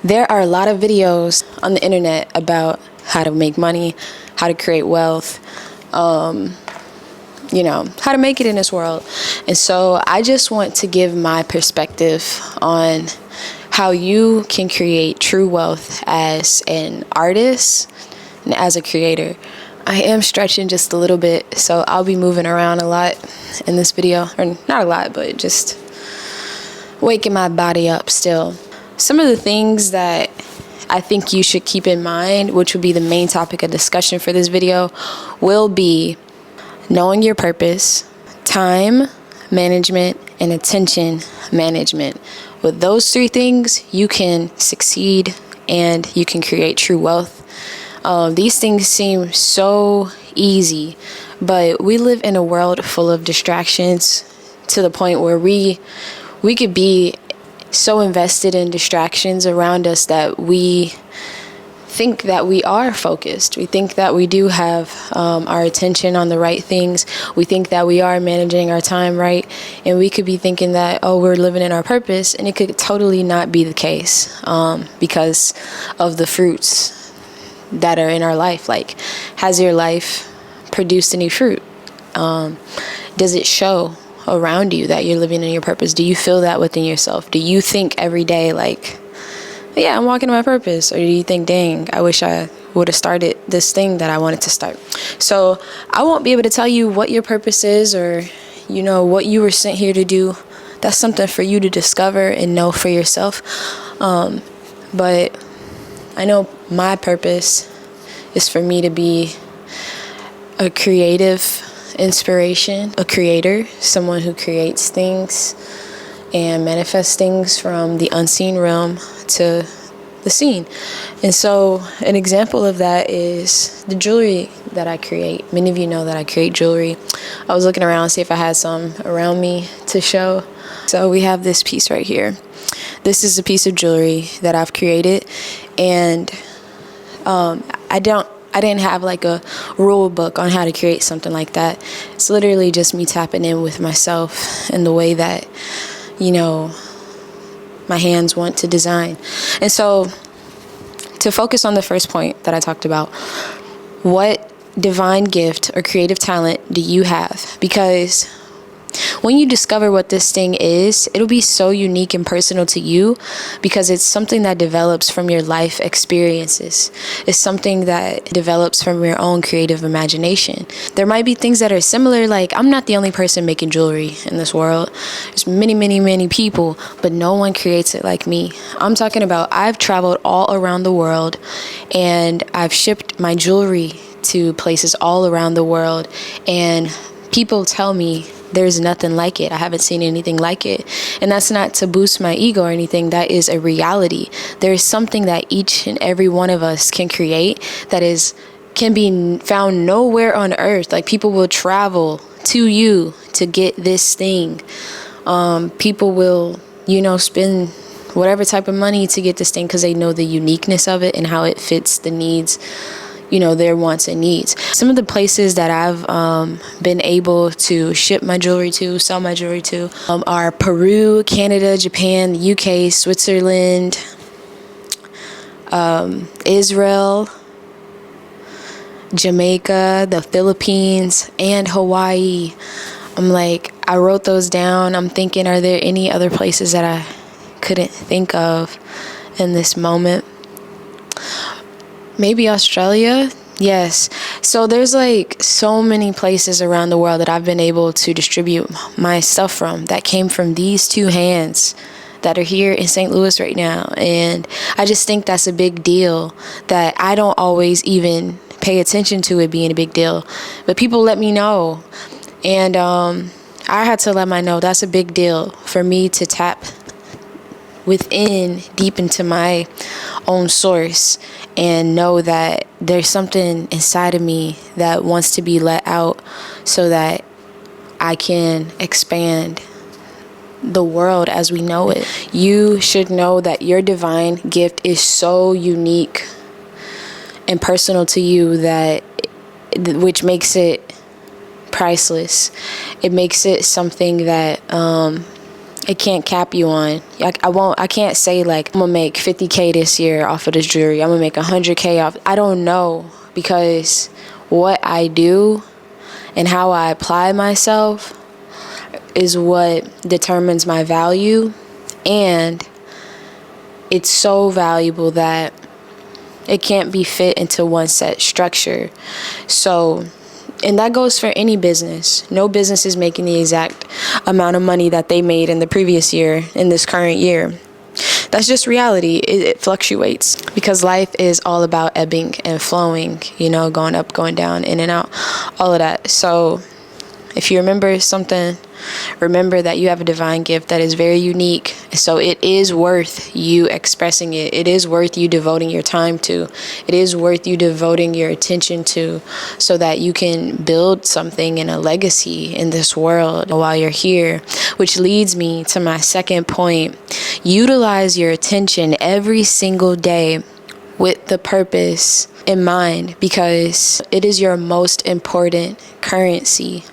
There are a lot of videos on the internet about how to make money, how to create wealth, how to make it in this world. And so I just want to give my perspective on how you can create true wealth as an artist and as a creator. I am stretching just a little bit, so I'll be moving around a lot in this video, or not a lot, but just waking my body up still. Some of the things that I think you should keep in mind, which will be the main topic of discussion for this video, will be knowing your purpose, time management, and attention management. With those three things, you can succeed and you can create true wealth. These things seem so easy, but we live in a world full of distractions to the point where we could be so invested in distractions around us that we think that we are focused. We think that we do have our attention on the right things. We think that we are managing our time right. And we could be thinking that, we're living in our purpose. And it could totally not be the case because of the fruits that are in our life. Like, has your life produced any fruit? Does it show around you that you're living in your purpose? Do you feel that within yourself? Do you think every day like, yeah, I'm walking in my purpose? Or do you think, dang, I wish I would have started this thing that I wanted to start? So I won't be able to tell you what your purpose is or, what you were sent here to do. That's something for you to discover and know for yourself. But I know my purpose is for me to be a creative inspiration, a creator, someone who creates things and manifests things from the unseen realm to the seen. And so an example of that is the jewelry that I create. Many of you know that I create jewelry. I was looking around to see if I had some around me to show. So we have this piece right here. This is a piece of jewelry that I've created, and I didn't have like a rule book on how to create something like that. It's literally just me tapping in with myself and the way that, my hands want to design. And so to focus on the first point that I talked about, what divine gift or creative talent do you have? Because when you discover what this thing is, it'll be so unique and personal to you because it's something that develops from your life experiences. It's something that develops from your own creative imagination. There might be things that are similar, like I'm not the only person making jewelry in this world. There's many, many, many people, but no one creates it like me. I'm talking about I've traveled all around the world and I've shipped my jewelry to places all around the world, and people tell me there's nothing like it. I haven't seen anything like it. And that's not to boost my ego or anything. That is a reality. There is something that each and every one of us can create that can be found nowhere on earth. Like, people will travel to you to get this thing. People will, spend whatever type of money to get this thing because they know the uniqueness of it and how it fits the needs, their wants and needs. Some of the places that I've been able to ship my jewelry to, sell my jewelry to, are Peru, Canada, Japan, the UK, Switzerland, Israel, Jamaica, the Philippines, and Hawaii. I wrote those down. I'm thinking, are there any other places that I couldn't think of in this moment? Maybe Australia? Yes. So there's so many places around the world that I've been able to distribute my stuff from that came from these two hands that are here in St. Louis right now. And I just think that's a big deal that I don't always even pay attention to it being a big deal. But people let me know. And I had to let my know that's a big deal for me to tap within, deep into my own source, and know that there's something inside of me that wants to be let out so that I can expand the world as we know it. You should know that your divine gift is so unique and personal to you which makes it priceless. It makes it something that it can't cap you on. I can't say like, I'm gonna make 50K this year off of this jewelry. I'm gonna make 100K off. I don't know, because what I do and how I apply myself is what determines my value. And it's so valuable that it can't be fit into one set structure. So, and that goes for any business. No business is making the exact amount of money that they made in the previous year, in this current year. That's just reality. It fluctuates, because life is all about ebbing and flowing, going up, going down, in and out, all of that. So if you remember something, remember that you have a divine gift that is very unique. So it is worth you expressing it. It is worth you devoting your time to. It is worth you devoting your attention to, so that you can build something and a legacy in this world while you're here. Which leads me to my second point. Utilize your attention every single day with the purpose in mind, because it is your most important currency.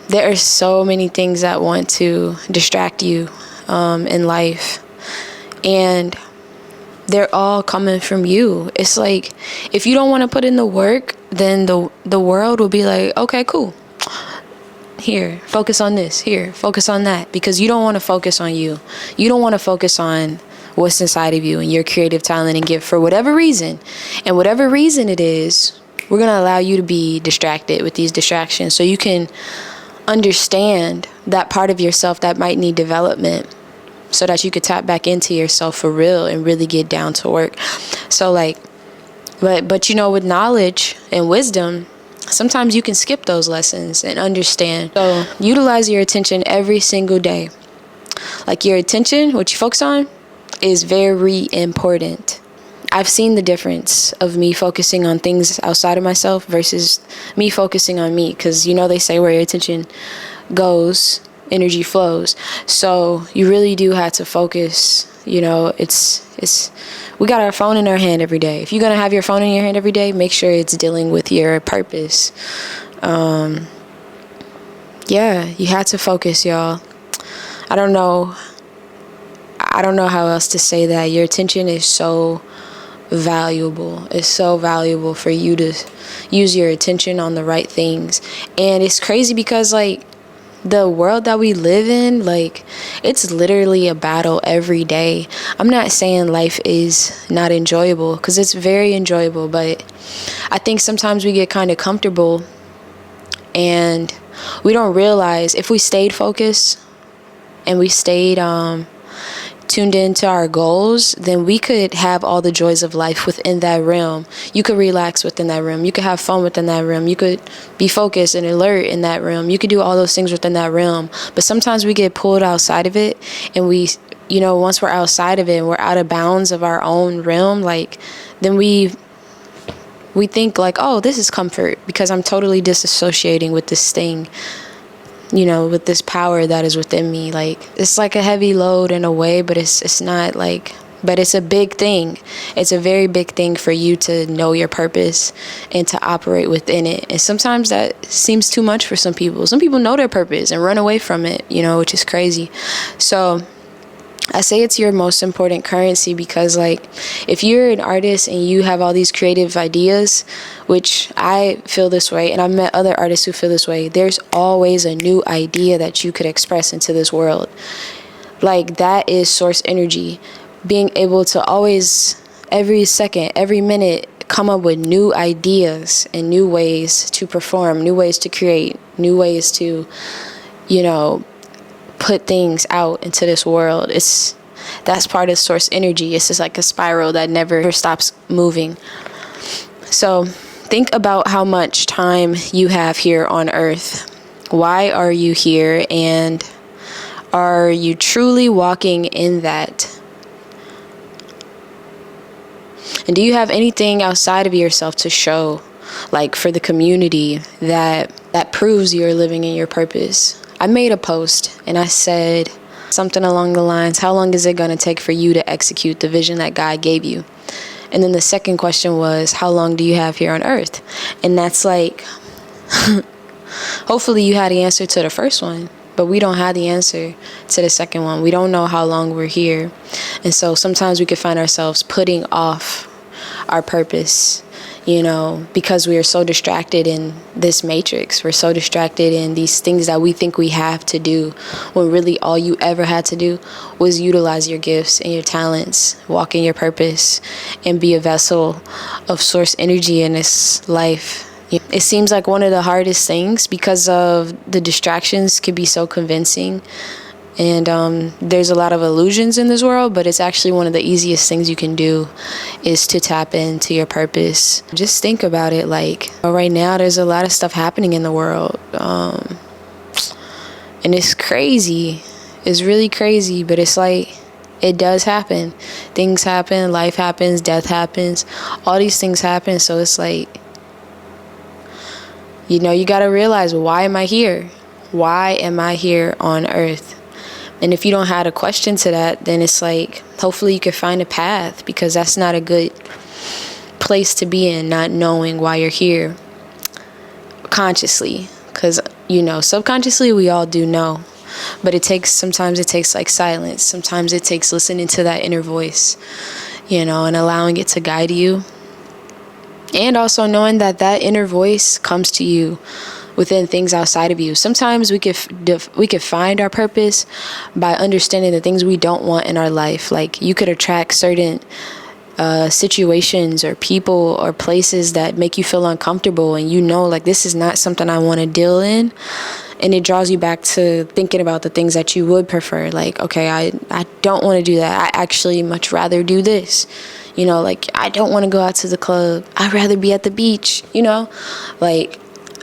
There are so many things that want to distract you in life, and they're all coming from you. It's like, if you don't want to put in the work, then the world will be like, okay, cool. Here, focus on this. Here, focus on that. Because you don't want to focus on you. You don't want to focus on what's inside of you and your creative talent and gift for whatever reason. And whatever reason it is, we're going to allow you to be distracted with these distractions, so you can understand that part of yourself that might need development, so that you could tap back into yourself for real and really get down to work. So like, but with knowledge and wisdom, sometimes you can skip those lessons and understand. So utilize your attention every single day. Like, your attention, what you focus on, is very important. I've seen the difference of me focusing on things outside of myself versus me focusing on me. Because, they say where your attention goes, energy flows. So you really do have to focus. It's we got our phone in our hand every day. If you're going to have your phone in your hand every day, make sure it's dealing with your purpose. You have to focus, y'all. I don't know how else to say that. Your attention is so valuable. It's so valuable for you to use your attention on the right things. And it's crazy because, like, the world that we live in, like, it's literally a battle every day. I'm not saying life is not enjoyable, because it's very enjoyable, but I think sometimes we get kind of comfortable and we don't realize, if we stayed focused and we stayed tuned into our goals, then we could have all the joys of life within that realm. You could relax within that realm. You could have fun within that realm. You could be focused and alert in that realm. You could do all those things within that realm. But sometimes we get pulled outside of it, and we, once we're outside of it and we're out of bounds of our own realm, like, then we think like, oh, this is comfort, because I'm totally disassociating with this thing, with this power that is within me. Like, it's like a heavy load in a way, but it's not like, but it's a big thing. It's a very big thing for you to know your purpose and to operate within it. And sometimes that seems too much for some people. Some people know their purpose and run away from it, which is crazy. So I say it's your most important currency, because, like, if you're an artist and you have all these creative ideas, which I feel this way, and I've met other artists who feel this way, there's always a new idea that you could express into this world. Like, that is source energy. Being able to always, every second, every minute, come up with new ideas and new ways to perform, new ways to create, new ways to, put things out into this world. That's part of source energy. It's just like a spiral that never stops moving. So think about how much time you have here on earth. Why are you here? And are you truly walking in that? And do you have anything outside of yourself to show, like, for the community that proves you're living in your purpose? I made a post and I said something along the lines, how long is it going to take for you to execute the vision that God gave you? And then the second question was, how long do you have here on earth? And that's like, hopefully you had the answer to the first one. but we don't have the answer to the second one. We don't know how long we're here. And so sometimes we could find ourselves putting off our purpose, because we are so distracted in this matrix. We're so distracted in these things that we think we have to do, when really all you ever had to do was utilize your gifts and your talents, walk in your purpose, and be a vessel of source energy in this life. It seems like one of the hardest things because of the distractions could be so convincing. And there's a lot of illusions in this world, but it's actually one of the easiest things you can do is to tap into your purpose. Just think about it. Like, right now, there's a lot of stuff happening in the world. And it's crazy. It's really crazy, but it's like, it does happen. Things happen, life happens, death happens. All these things happen. So it's like, you got to realize, why am I here? Why am I here on earth? And if you don't have a question to that, then it's like, hopefully you can find a path, because that's not a good place to be in, not knowing why you're here consciously. Because, subconsciously we all do know. But sometimes it takes like silence. Sometimes it takes listening to that inner voice, and allowing it to guide you. And also knowing that inner voice comes to you within things outside of you. Sometimes we could find our purpose by understanding the things we don't want in our life. Like, you could attract certain situations or people or places that make you feel uncomfortable, and like, this is not something I want to deal in. And it draws you back to thinking about the things that you would prefer. Like, okay, I don't want to do that. I actually much rather do this. Like, I don't want to go out to the club. I'd rather be at the beach,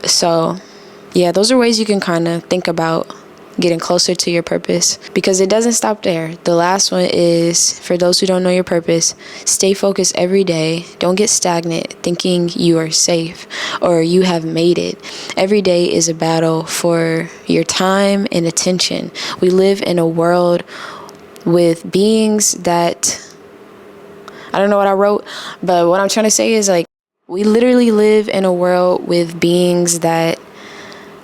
So, yeah, those are ways you can kind of think about getting closer to your purpose, because it doesn't stop there. The last one is, for those who don't know your purpose, stay focused every day. Don't get stagnant thinking you are safe or you have made it. Every day is a battle for your time and attention. We live in a world with beings that, I don't know what I wrote, but what I'm trying to say is, like, we literally live in a world with beings that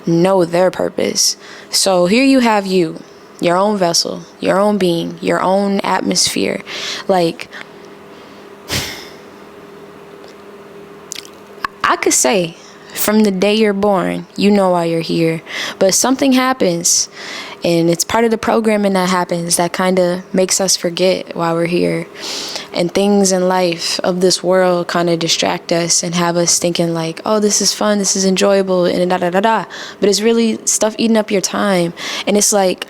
know their purpose. So here you have your own vessel, your own being, your own atmosphere. Like, I could say from the day you're born, you know why you're here, but something happens, and it's part of the programming that happens that kind of makes us forget why we're here. And things in life of this world kind of distract us and have us thinking like, oh, this is fun, this is enjoyable, and da-da-da-da. But it's really stuff eating up your time. And it's like,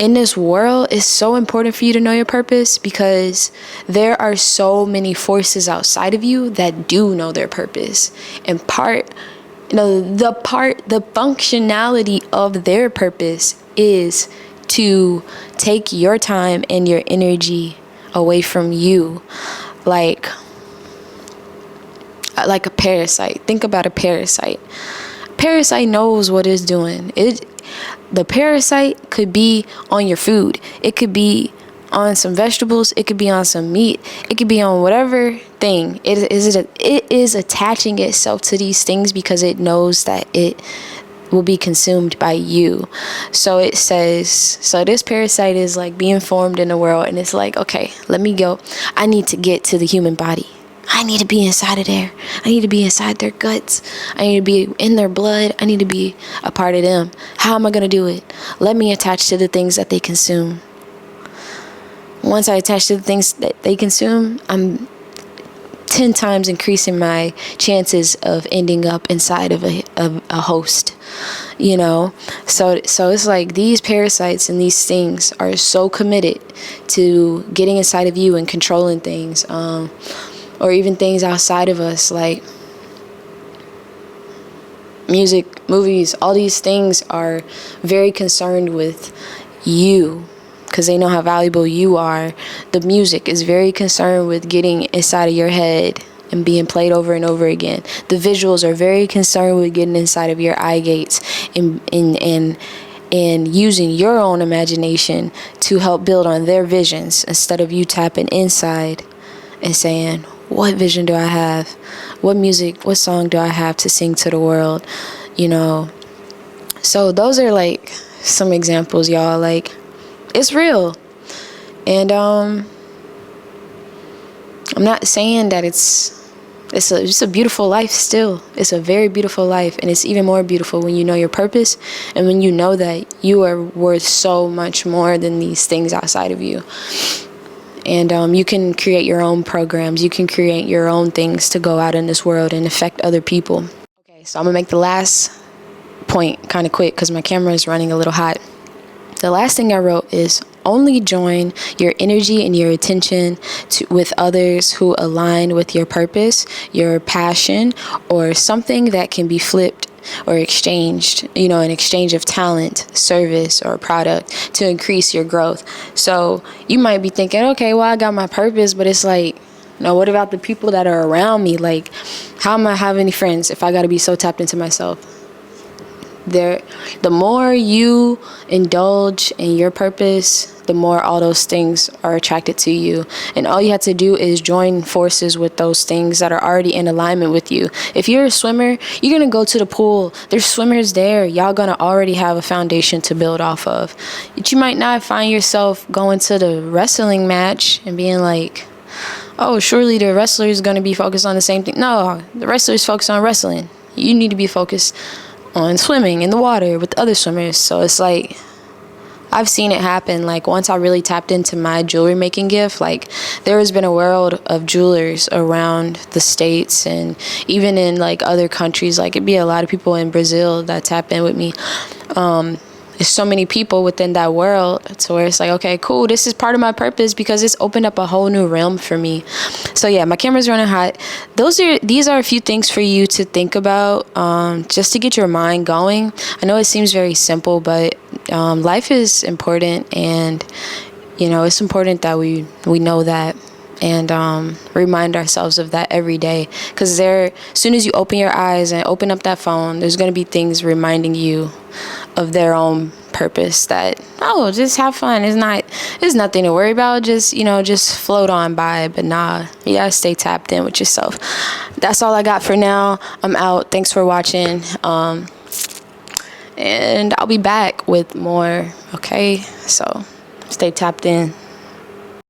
in this world, it's so important for you to know your purpose, because there are so many forces outside of you that do know their purpose. And the functionality of their purpose is to take your time and your energy away from you, like a parasite. Think about a parasite. Parasite knows what it's doing. The parasite could be on your food. It could be on some vegetables. It could be on some meat. It could be on whatever thing. It is attaching itself to these things because it knows that it will be consumed by you. So it says, so this parasite is like being formed in the world, and it's like, okay, let me go. I need to get to the human body. I need to be inside of there. I need to be inside their guts. I need to be in their blood. I need to be a part of them. How am I going to do it? Let me attach to the things that they consume. Once I attach to the things that they consume, I'm 10 times increasing my chances of ending up inside of a host, So it's like these parasites and these things are so committed to getting inside of you and controlling things, or even things outside of us, like music, movies. All these things are very concerned with you, because they know how valuable you are. The music is very concerned with getting inside of your head and being played over and over again. The visuals are very concerned with getting inside of your eye gates and using your own imagination to help build on their visions, instead of you tapping inside and saying, what vision do I have? What music, what song do I have to sing to the world? So those are like some examples, y'all. Like, it's real. And I'm not saying that it's a beautiful life still. It's a very beautiful life, and it's even more beautiful when you know your purpose and when you know that you are worth so much more than these things outside of you. And you can create your own programs. You can create your own things to go out in this world and affect other people. Okay, so I'm gonna make the last point kind of quick because my camera is running a little hot. The last thing I wrote is only join your energy and your attention with others who align with your purpose, your passion, or something that can be flipped or exchanged, an exchange of talent, service, or product to increase your growth. So you might be thinking, okay, well, I got my purpose, but it's like, what about the people that are around me? Like, how am I have any friends if I got to be so tapped into myself? The more you indulge in your purpose, the more all those things are attracted to you. And all you have to do is join forces with those things that are already in alignment with you. If you're a swimmer, you're going to go to the pool. There's swimmers there. Y'all going to already have a foundation to build off of. But you might not find yourself going to the wrestling match and being like, oh, surely the wrestler is going to be focused on the same thing. No, the wrestler is focused on wrestling. You need to be focused on swimming in the water with other swimmers. So it's like, I've seen it happen. Like, once I really tapped into my jewelry making gift, like, there has been a world of jewelers around the States and even in like other countries. Like, it'd be a lot of people in Brazil that tap in with me. There's so many people within that world to where it's like, okay, cool, this is part of my purpose because it's opened up a whole new realm for me. So yeah, my camera's running hot. These are a few things for you to think about, just to get your mind going. I know it seems very simple, but life is important, and it's important that we know that and remind ourselves of that every day, because as soon as you open your eyes and open up that phone, there's going to be things reminding you of their own purpose, that just have fun. It's nothing to worry about. Just float on by. But nah, you gotta stay tapped in with yourself. That's all I got for now. I'm out. Thanks for watching, and I'll be back with more. Okay, so stay tapped in.